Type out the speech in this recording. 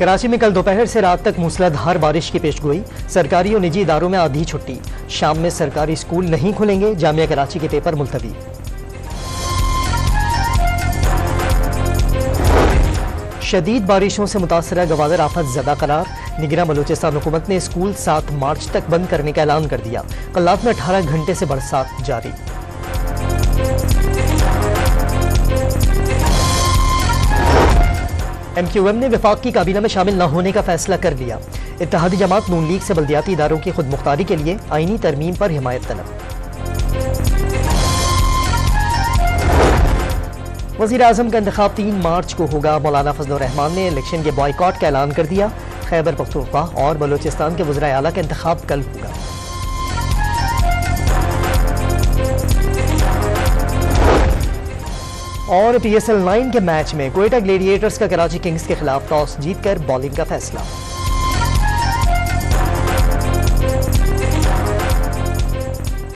कराची में कल दोपहर से रात तक मूसलाधार बारिश की पेशगोई। सरकारी और निजी इदारों में आधी छुट्टी। शाम में सरकारी स्कूल नहीं खुलेंगे। जामिया कराची के पेपर मुलतवी। शदीद बारिशों से मुतासरा गवादर आफत ज़दा करार। निगरान बलूचिस्तान हुकूमत ने स्कूल 7 मार्च तक बंद करने का ऐलान कर दिया। कल्लात में 18 घंटे से बरसात जारी। MQM ने वफाक की काबीना में शामिल न होने का फैसला कर लिया। इत्तेहादी जमात नून लीग से बल्दियाती इदारों की खुद मुख्तारी के लिए आईनी तरमीम पर हिमायत तलब। वज़ीर आज़म का इंतखाब 3 मार्च को होगा। मौलाना फजल रहमान ने इलेक्शन के बॉयकॉट का ऐलान कर दिया। खैबर पख्तूनख्वा और बलूचिस्तान के वज़ीर आला का इंतखाब कल होगा। और PSL 9 के मैच में क्वेटा ग्लेडिएटर्स का कराची किंग्स के खिलाफ टॉस जीतकर बॉलिंग का फैसला।